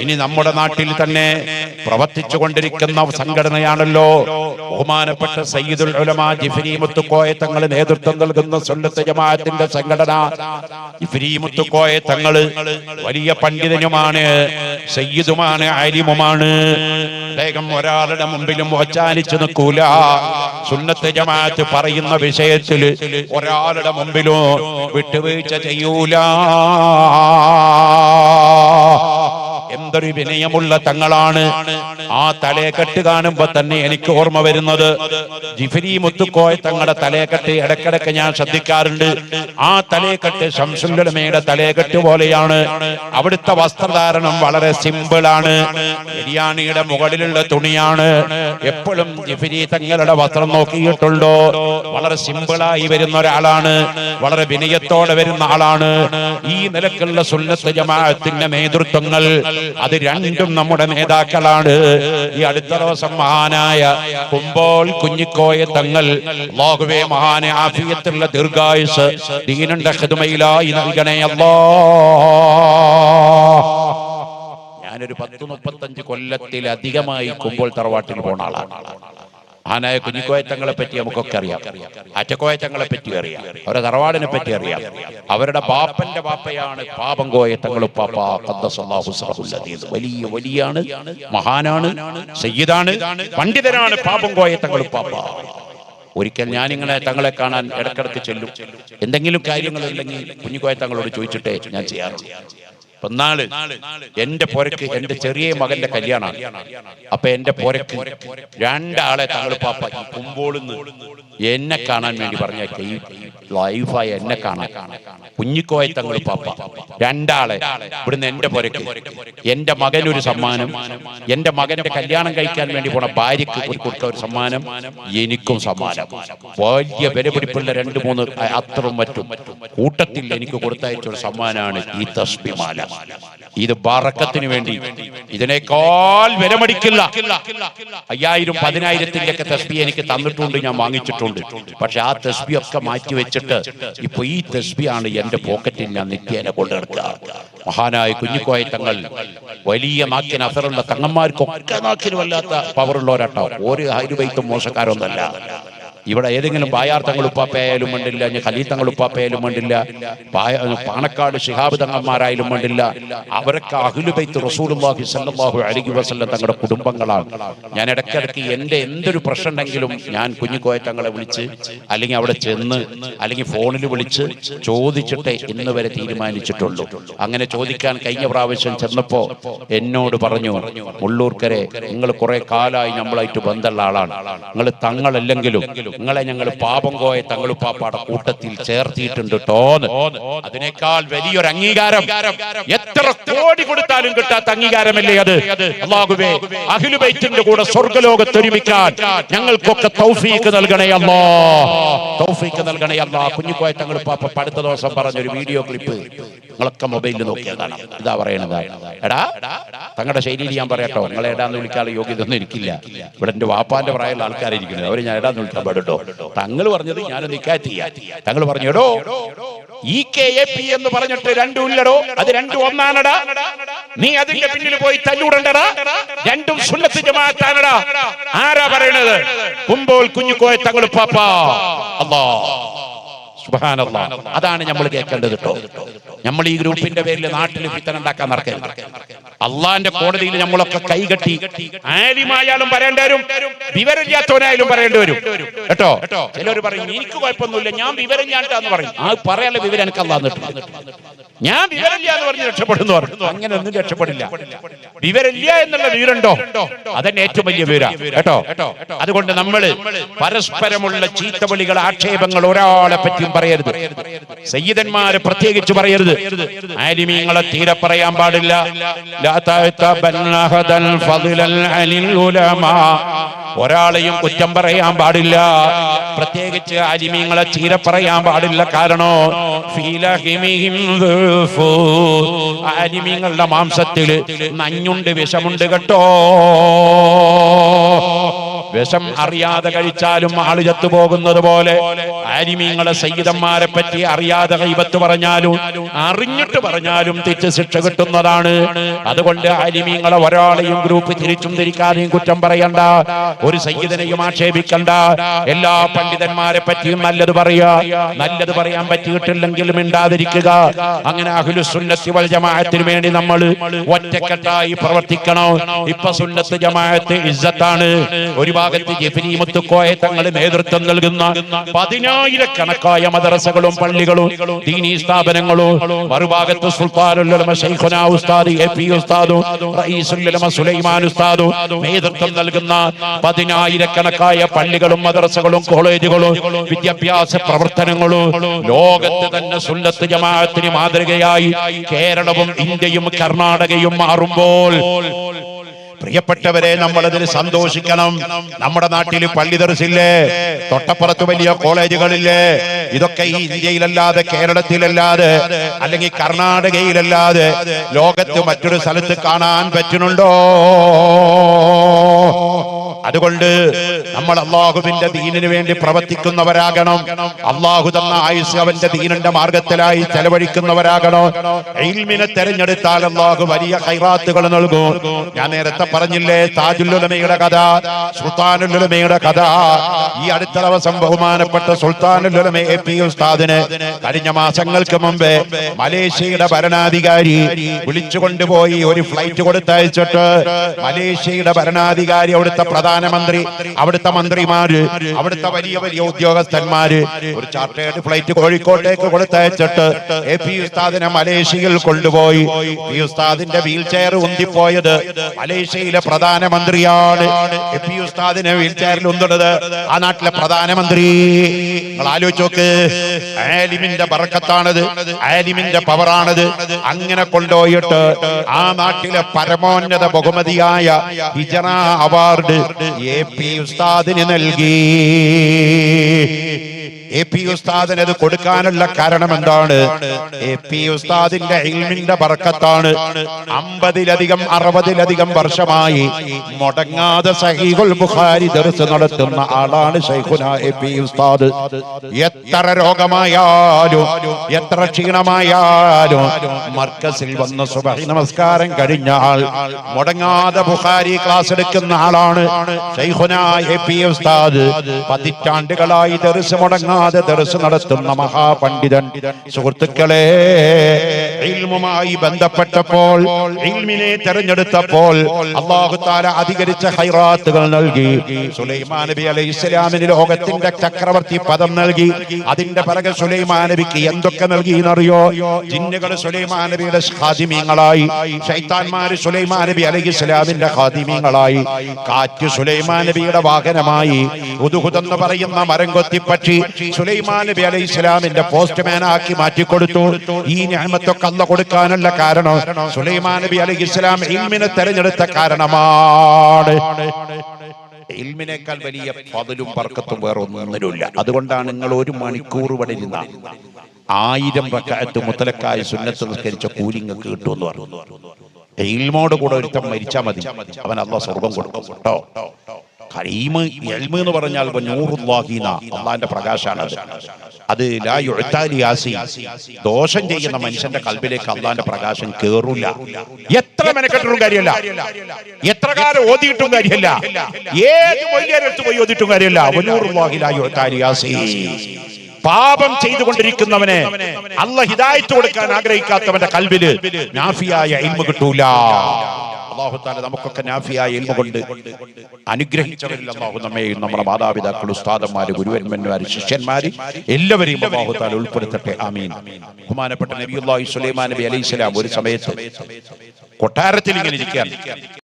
ഇനി നമ്മുടെ നാട്ടിൽ തന്നെ പ്രവർത്തിച്ചു കൊണ്ടിരിക്കുന്ന സംഘടനയാണല്ലോ ബഹുമാനപ്പെട്ട സയ്യിദുൽ ഉലമാ ജിഫ്രി മുത്തുക്കോയ തങ്ങൾ നേതൃത്വം നൽകുന്ന സുന്നത്ത് ജമാഅത്തിന്റെ സംഘടന. ജിഫ്രി മുത്തുക്കോയ തങ്ങൾ വലിയ പണ്ഡിതനുമാണ്, സയ്യിദുമാണ്, ആലിമുമാണ്. അദ്ദേഹം ഒരാളുടെ മുമ്പിലും ഒച്ചാനിച്ചു നിൽക്കൂല. സുന്നത്ത് ജമാഅത്ത് പറയുന്ന വിഷയത്തിൽ ഒരാളുടെ മുമ്പിലും വിട്ടുവീഴ്ച ചെയ്യൂല. എന്തൊരു വിനയമുള്ള തങ്ങളാണ്. ആ തലയെക്കെട്ട് കാണുമ്പോ തന്നെ എനിക്ക് ഓർമ്മ വരുന്നത് ജിഫ്രി മുത്തുക്കോയ തങ്ങളുടെ തലയെക്കെട്ട് ഇടക്കിടക്ക് ഞാൻ ശ്രദ്ധിക്കാറുണ്ട്. ആ തലയെക്കെട്ട് ശംസുൽ ഉലമയുടെ തലയെക്കെട്ട് പോലെയാണ്. അവിടുത്തെ വസ്ത്രധാരണം വളരെ സിമ്പിളാണ്. ബിരിയാണിയുടെ മുകളിലുള്ള തുണിയാണ്. എപ്പോഴും ജിഫ്രി തങ്ങളുടെ വസ്ത്രം നോക്കിയിട്ടുണ്ടോ? വളരെ സിമ്പിളായി വരുന്ന ഒരാളാണ്, വളരെ വിനയത്തോടെ വരുന്ന ആളാണ്. ഈ നിലക്കുള്ള സുന്നത്ത് ജമാഅത്തിന്റെ നേതൃത്വങ്ങൾ അത് രണ്ടും നമ്മുടെ നേതാക്കളാണ്. ഈ അടുത്ത ദിവസം മഹാനായ കുമ്പോൾ കുഞ്ഞിക്കോയ തങ്ങൾ, അല്ലാഹുവേ മഹാനെ ആഫിയത്തുള്ള ദീർഘായുസ് ദീനിന്റെ ഖിദ്മയിലായി നൽകണേ അല്ലാഹ്. ഞാനൊരു 10-35 കൊല്ലത്തിലധികമായി കുമ്പോൾ തറവാട്ടിൽ പോണ ആളാണ്. മഹാനായ കുഞ്ഞിക്കോയ തങ്ങളെ പറ്റി നമുക്കൊക്കെ അറിയാം, ആറ്റക്കോയ തങ്ങളെ പറ്റി അറിയാം, അവരുടെ തറവാടിനെ പറ്റി അറിയാം. അവരുടെ ബാപ്പന്റെ ബാപ്പയാണ് പാപങ്കോയ തങ്ങൾ പാപ്പ. വലിയ വലിയാണ്, മഹാനാണ്, സയ്യിദാണ്, പണ്ഡിതനാണ് പാപങ്കോയ തങ്ങൾ പാപ്പ. ഒരിക്കൽ ഞാനിങ്ങനെ തങ്ങളെ കാണാൻ ഇടക്കിടക്ക് ചെല്ലും. എന്തെങ്കിലും കാര്യങ്ങളുണ്ടെങ്കിൽ കുഞ്ഞിക്കോയ തങ്ങളോട് ചോദിച്ചിട്ടേ ഞാൻ ചെയ്യാറുള്ളൂ. ഒന്നാള് എന്റെ പുരക്ക് എന്റെ ചെറിയ മകന്റെ കല്യാണമാണ്. അപ്പൊ എന്റെ പുരക്ക് രണ്ടാളെ തങ്ങൾ പാപ്പ ഈ കുമ്പോളിന്ന് എന്നെ കാണാൻ വേണ്ടി പറഞ്ഞേക്ക, ഈ ലൈഫായി എന്നെ കാണാൻ. കുഞ്ഞിക്കോയ തങ്ങൾ പാപ്പ രണ്ടാളെ ഇവിടുന്ന് എന്റെ പുരക്ക്, എന്റെ മകനൊരു സമ്മാനം, എന്റെ മകന്റെ കല്യാണം കഴിക്കാൻ വേണ്ടി പോണ ഭാര്യക്ക് കൊടുത്ത ഒരു സമ്മാനം, എനിക്കും സമ്മാനം. വലിയ വിലപിടിപ്പുള്ള 2-3 അത്രയും മറ്റും കൂട്ടത്തിൽ എനിക്ക് കൊടുത്തയച്ച ഒരു സമ്മാനമാണ് ഈ തസ്ബീഹ്മാല. ഇത് ബറക്കത്തിന് വേണ്ടി ഇതിനേക്കാൾ വിലമടിക്കില്ല 5000-10,000 തസ്ബീഹ് എനിക്ക് തന്നിട്ടുണ്ട്, ഞാൻ വാങ്ങിച്ചിട്ടുണ്ട്. പക്ഷെ ആ തസ്ബീഹ് ഒക്കെ മാറ്റി വെച്ചിട്ട് ഇപ്പൊ ഈ തസ്ബീഹാണ് എന്റെ പോക്കറ്റിൽ ഞാൻ നിത്യേന കൊണ്ടു നടക്കുക. മഹാനായ കുഞ്ഞിക്കോയ തങ്ങൾ വലിയ നാക്കിന് അസറുള്ള തങ്ങന്മാർക്കൊക്കെ നാക്കിന് വല്ലാത്ത പവറുള്ളവരാട്ടോ. ഒരു അഹ്ലു ബൈത്തും മോശക്കാരൊന്നല്ല. ഇവിടെ ഏതെങ്കിലും ബായാർ തങ്ങൾ ഉപ്പാപ്പയായാലും വേണ്ടില്ല, ഖലീൽ തങ്ങൾ ഉപ്പാപ്പയായാലും വേണ്ടില്ല, പാണക്കാട് ശിഹാബ് തങ്ങന്മാരായാലും വേണ്ടില്ല, അവരൊക്കെ അഹ്ലു ബൈത്ത് റസൂലുള്ളാഹി സ്വല്ലല്ലാഹു അലൈഹി വസല്ലം തങ്ങളുടെ കുടുംബങ്ങളാണ്. ഞാൻ ഇടയ്ക്കിടയ്ക്ക് എൻ്റെ എന്തൊരു പ്രശ്നം ഉണ്ടെങ്കിലും ഞാൻ കുഞ്ഞിക്കോയ തങ്ങളെ വിളിച്ച് അല്ലെങ്കിൽ അവിടെ ചെന്ന് അല്ലെങ്കിൽ ഫോണിൽ വിളിച്ച് ചോദിച്ചിട്ടേ ഇന്ന് വരെ തീരുമാനിച്ചിട്ടുള്ളൂ. അങ്ങനെ ചോദിക്കാൻ കഴിഞ്ഞ പ്രാവശ്യം ചെന്നപ്പോ എന്നോട് പറഞ്ഞു, മുള്ളൂർക്കരെ നിങ്ങൾ കുറെ കാലമായി നമ്മളായിട്ട് ബന്ധമുള്ള ആളാണ്, നിങ്ങൾ തങ്ങളല്ലെങ്കിലും നിങ്ങളെ ഞങ്ങൾ പാപങ്കോയ തങ്ങളുപ്പാപ്പാടെ കൂട്ടത്തിൽ ചേർത്തിയിട്ടുണ്ട് ടോന്ന്. അതിനേക്കാൾ വലിയൊരു അംഗീകാരം എത്ര കോടി കൊടുത്താലും കിട്ടാത്ത അംഗീകാരമല്ലേ അത്? അല്ലാഹുവേ അഹ്ലു ബൈത്തിന്റെ കൂടെ സ്വർഗ്ഗലോകത്ത് ഒരുമിക്കാൻ ഞങ്ങൾക്കൊക്കെ തൗഫീഖ് നൽകണേ അല്ലാഹ്, തൗഫീഖ് നൽകണേ അല്ലാഹ്. കുഞ്ഞിക്കോയ തങ്ങളുപ്പാപ്പ അടുത്ത ദിവസം പറഞ്ഞൊരു വീഡിയോ ക്ലിപ്പ് നിങ്ങളൊക്കെ മൊബൈലിൽ നോക്കിയതാണ്. ഇതാ പറയണത്, എടാ തങ്ങളുടെ ശൈലിയിൽ ഞാൻ പറയട്ടോ, നിങ്ങളെ എടാന്ന് വിളിക്കാനുള്ള യോഗ്യത ഒന്നും എനിക്കില്ല. ഇവിടെ എന്റെ വാപ്പാന്റെ പ്രായമുള്ള ആൾക്കാരിരിക്കുന്നത്, അവര് ഞാൻ എടാന്ന് വിളിക്കാൻ പാടുണ്ടോ? തങ്ങൾ പറഞ്ഞത് ഞാനൊന്ന് ഇക്കാറ്റിയ. തങ്ങൾ പറഞ്ഞു, എടോ EKAP എന്ന് പറഞ്ഞിട്ട് രണ്ടും ഇല്ലടോ, അത് രണ്ടും ഒന്നാണടാ. നീ അതിന്റെ പിന്നിൽ പോയി തല്ലൂടണ്ടടാ, രണ്ടും സുന്നത്ത് ജമാഅത്താണടാ. ആരാ പറയണത്? കുമ്പോൾ കുഞ്ഞിക്കോയ തങ്ങൾ പാപ്പ. അല്ലാഹ് സുബ്ഹാനല്ലാഹ്, അതാണ് നമ്മൾ കേൾക്കേണ്ടത് കേട്ടോ. നമ്മൾ ഈ ഗ്രൂപ്പിന്റെ പേരിൽ നാട്ടിൽ ഫിത്തന ഉണ്ടാക്കാൻ നടക്കരുത്. അള്ളാന്റെ കോടതിയിൽ നമ്മളൊക്കെ കൈകെട്ടി ആലിമായാലും പറയേണ്ടി വരും, വിവരമില്ലാത്തവനായാലും പറയേണ്ടി വരും കേട്ടോ. ചിലർ പറയും എനിക്ക് കുഴപ്പമൊന്നുമില്ല, ഞാൻ വിവരം ഞാണ്ടാന്ന് പറയും. ആ പറയാനുള്ള വിവരം എനിക്ക് അള്ളാഹ് തന്നിട്ടുണ്ട്. ഞാൻ വിവരമില്ല എന്ന് പറഞ്ഞ് രക്ഷപ്പെടുന്നു പറഞ്ഞു. അങ്ങനെ ഒന്നും രക്ഷപ്പെടില്ല. വിവരമില്ല എന്നുള്ള വിവരമുണ്ടോ? അതന്നെ ഏറ്റവും വലിയ വിവരം കേട്ടോ. അതുകൊണ്ട് നമ്മൾ പരസ്പരമുള്ള ചീത്തവിളികൾ, ആക്ഷേപങ്ങൾ ഒരാളെ പറ്റിയും പറയരുത്. സയ്യിദന്മാരെ പ്രത്യേകിച്ച് പറയരുത്. ആലിമീങ്ങളെ തീരെ പറയാൻ പാടില്ല. ഒരാളെയും കുറ്റം പറയാൻ പാടില്ല, പ്രത്യേകിച്ച് ആലിമീങ്ങളെ തീരെ പറയാൻ പാടില്ല. കാരണോ ആലിമീങ്ങളുടെ മാംസത്തില് നഞ്ഞുണ്ട്, വിഷമുണ്ട് കേട്ടോ. വിഷം അറിയാതെ കഴിച്ചാലും ആള് ചത്തുപോകുന്നത് പോലെ ആലിമീങ്ങളെ സയ്യിദന്മാരെ പറ്റി അറിയാതെ ഗൈബത്ത് പറഞ്ഞാലും അറിഞ്ഞിട്ട് പറഞ്ഞാലും തെറ്റ് ശിക്ഷ കിട്ടുന്നതാണ്. അതുകൊണ്ട് ആലിമീങ്ങളെ ഒരാളെയും ഗ്രൂപ്പ് തിരിച്ചും തിരിക്കാതെയും കുറ്റം പറയണ്ട, ഒരു സയ്യിദിനെയും ആക്ഷേപിക്കണ്ട. എല്ലാ പണ്ഡിതന്മാരെ പറ്റിയും നല്ലത് പറയുക, നല്ലത് പറയാൻ പറ്റിയിട്ടില്ലെങ്കിൽ മിണ്ടാതിരിക്കുക. അങ്ങനെ അഹ്ലുസ് സുന്നത്തി വൽ ജമാഅത്തിന് വേണ്ടി നമ്മൾ ഒറ്റക്കെട്ടായി പ്രവർത്തിക്കണം. ഇപ്പൊ സുന്നത്ത് ജമാഅത്ത് ഇസ്സത്താണ്. ഒരു ഭാഗത്ത് ജിഫ്രി മുത്തുക്കോയ തങ്ങൾ നേതൃത്വം നൽകുന്ന 10,000-കണക്കായ മദ്രസകളും പള്ളികളും ദീനീ സ്ഥാപനങ്ങളും, മറുഭാഗത്ത് സുൽത്താനുൽ ഉലമ ശൈഖുനാ ഉസ്താദ് AP ഉസ്താദും റഈസുൽ ഉലമ സുലൈമാൻ ഉസ്താദും നേതൃത്വം നൽകുന്ന 10,000-കണക്കായ പള്ളികളും മദ്രസകളും കോളേജുകളും വിദ്യാഭ്യാസ പ്രവർത്തനങ്ങളും ലോകത്ത് തന്നെ സുന്നത്ത് ജമാഅത്തിന് മാതൃകയായി കേരളവും ഇന്ത്യയും കർണാടകയും മാറുമ്പോൾ പ്രിയപ്പെട്ടവരെ, നമ്മളതിൽ സന്തോഷിക്കണം. നമ്മുടെ നാട്ടിൽ പള്ളി ദർസില്ലേ, തൊട്ടപ്പുറത്ത് വലിയ കോളേജുകളില്ലേ? ഇതൊക്കെ ഈ ഇന്ത്യയിലല്ലാതെ, കേരളത്തിലല്ലാതെ, അല്ലെങ്കിൽ കർണാടകയിലല്ലാതെ ലോകത്ത് മറ്റൊരു സ്ഥലത്ത് കാണാൻ പറ്റുന്നുണ്ടോ? അതുകൊണ്ട് നമ്മൾ അള്ളാഹുവിന്റെ ദീനിന് വേണ്ടി പ്രവർത്തിക്കുന്നവരാകണം. അള്ളാഹു തന്ന ആയുസ് അവന്റെ ദീനിന്റെ മാർഗത്തിലായി ചെലവഴിക്കുന്നവരാകണം. ഇൽമിനെ തെരഞ്ഞെടുത്താൽ അള്ളാഹു വലിയ ഖൈറാത്തുകൾ നൽകും. ഞാൻ നേരത്തെ പറഞ്ഞില്ലേ, താജുൽ ഉലമയുടെ കഥ, സുൽത്താനുൽ ഉലമയുടെ കഥ. ഈ അടുത്ത ദിവസം ബഹുമാനപ്പെട്ട സുൽത്താനുൽ ഉലമ AP ഉസ്താദിന് കഴിഞ്ഞ മാസങ്ങൾക്ക് മുമ്പ് മലേഷ്യയുടെ ഭരണാധികാരി വിളിച്ചുകൊണ്ടുപോയി ഒരു ഫ്ലൈറ്റ് കൊടുത്തയച്ചിട്ട് മലേഷ്യയുടെ ഭരണാധികാരി, അവിടുത്തെ പ്രധാനമന്ത്രി, അവിടുത്തെ മന്ത്രിമാര്, അവിടുത്തെ വലിയ വലിയ ഉദ്യോഗസ്ഥന്മാര് ഒരു ചാർട്ടേഡ് ഫ്ലൈറ്റ് കോഴിക്കോട്ടേക്ക് കൊടുത്തയച്ചിട്ട് AP ഉസ്താദിനെ മലേഷ്യയിൽ കൊണ്ടുപോയി. ഈ ഉസ്താദിന്റെ വീൽ ചെയർ ഉന്തിപ്പോയത് മലേഷ്യയിലെ പ്രധാനമന്ത്രിയാണ്. AP ഉസ്താദിനെ വീൽ ചെയറിൽ ഉന്തുന്നത് ആ നാട്ടിലെ പ്രധാനമന്ത്രി. നിങ്ങൾ ആലോചിച്ച് നോക്ക്, ആലിമിന്റെ ബറക്കത്താണത്, ആലിമിന്റെ പവറാണത്. അങ്ങനെ കൊണ്ടുപോയിട്ട് ആ നാട്ടിലെ പരമോന്നത ബഹുമതിയായ ഹിജറ അവാർഡ് AP ഉസ്താദിന് നൽകി. AP ഉസ്താദിന് അത് കൊടുക്കാനുള്ള കാരണം എന്താണ്? AP ഉസ്താദിന്റെ ഇൽമിന്റെ ബർക്കത്താണ്. 50-ലധികം 60-ലധികം വർഷമായി മുടങ്ങാതെ സഹീഹുൽ ബുഖാരി ദർസ് നടത്തുന്ന ആളാണ് ശൈഖുനാ AP ഉസ്താദ്. എത്ര രോഗമായാലും എത്ര ക്ഷീണമായാലും മർക്കസിൽ വന്ന സുബഹി നമസ്കാരം കഴിഞ്ഞാൽ മുടങ്ങാതെ ബുഖാരി ക്ലാസ് എടുക്കുന്ന ആളാണ് ശൈഖുനാ AP ഉസ്താദ്. പതിറ്റാണ്ടുകളായി ദർസ് മുടങ്ങാതെ ദർസ് നടത്തുന്ന മഹാപണ്ഡിതൻ. സുഹൃത്തുക്കളെ, ഇൽമുമായി ബന്ധപ്പെട്ടപ്പോൾ, ഇൽമിനെ തെരഞ്ഞെടുത്തപ്പോൾ അല്ലാഹു തആല അധികരിച്ച ഖൈറാത്തുകൾ നൽകി. സുലൈമാൻ നബി അലൈഹിസ്സലാമിന് ലോകത്തിന്റെ ചക്രവർത്തി പദം നൽകി. അതിന്റെ പിറകെ സുലൈമാൻ നബിക്ക് എന്തൊക്കെ നൽകി എന്നറിയോ? ജിന്നുകൾ സുലൈമാൻ നബിയുടെ ഖാദിമീങ്ങളായി, ശൈത്താൻമാര് സുലൈമാൻ നബി അലൈഹിസ്സലാമിന്റെ ഖാദിമീങ്ങളായി, കാറ്റ് സുലൈമാൻ നബിയുടെ വാഹനമായി, ഹുദ്ഹുദ് എന്ന് പറയുന്ന മരംകൊത്തി പക്ഷി സുലൈമാൻ നബി അലൈഹിസ്സലാമിന്റെ പോസ്റ്റ്മാൻ ആക്കി മാറ്റിക്കൊടുത്തു. ഈ നിഅമത്തൊക്കെ അല്ലാഹു കൊടുക്കാനുള്ള കാരണം സുലൈമാൻ നബി അലൈഹിസ്സലാം ഇൽമിനെ തെരഞ്ഞെടുത്ത കാരണമാണ്. ഇൽമിനേക്കാൾ വലിയ ഫضലും ബർക്കത്തും വേറെ ഒന്നിനുമില്ല. അതുകൊണ്ടാണ് നിങ്ങൾ 1 മണിക്കൂർ ഇവിടെ ഇരുന്ന 1000 റക്അത്ത് മുത്തലക്കായ സുന്നത്ത് നിസ്കരിച്ച കൂലി നിങ്ങൾക്ക് കിട്ടുമെന്ന് പറഞ്ഞു. ഇൽമോട് കൂടെ ഒരുത്തം മരിച്ചാൽ മതി, അവൻ അല്ലാഹു സ്വർഗ്ഗം കൊടുക്കും കേട്ടോ. ഇൽമ് എന്ന് പറഞ്ഞാൽ അള്ളാന്റെ പ്രകാശാണ്. അത് ലാ യുഅ്താലി യാസി, ദോഷം ചെയ്യുന്ന മനുഷ്യന്റെ കൽബിലേക്ക് അള്ളാന്റെ പ്രകാശം കേറൂല. എത്ര മെനക്കെട്ടിട്ടും കാര്യമല്ല, എത്ര കാലം ഓതിയിട്ടും കാര്യമല്ല, ഏത് വലിയടുത്ത് പോയി ഓതിയിട്ടും കാര്യമല്ല. വനൂറുല്ലാഹി ലാ യുഅ്താലി യാസി. പാപം ചെയ്തുകൊണ്ടിരിക്കുന്നവനെ അല്ലാഹ് ഹിദായത്ത് കൊടുക്കാൻ ആഗ്രഹിക്കാത്തവന്റെ കൽബില് നാഫിയായ ഇൽമു കിട്ടൂല. അല്ലാഹു തആല നമുക്കൊക്കെ നാഫിയായ ഇൽമു കൊണ്ട് അനുഗ്രഹിച്ചവരിൽ അല്ലാഹു നമ്മെയും നമ്മുടെ മാതാപിതാക്കൾ, ഉസ്താദന്മാര്, ഗുരുവന്മാര്, ശിഷ്യന്മാര് എല്ലാവരെയും അല്ലാഹു തആല ഉൾപ്പെടുത്തട്ടെ. ആമീൻ. ബഹുമാനപ്പെട്ട നബിയുല്ലാഹി സുലൈമാൻ നബി അലൈഹിസ്സലാം ഒരു സമയത്ത് കൊട്ടാരത്തിൽ ഇങ്ങനെ ഇരിക്കുകയാണ്.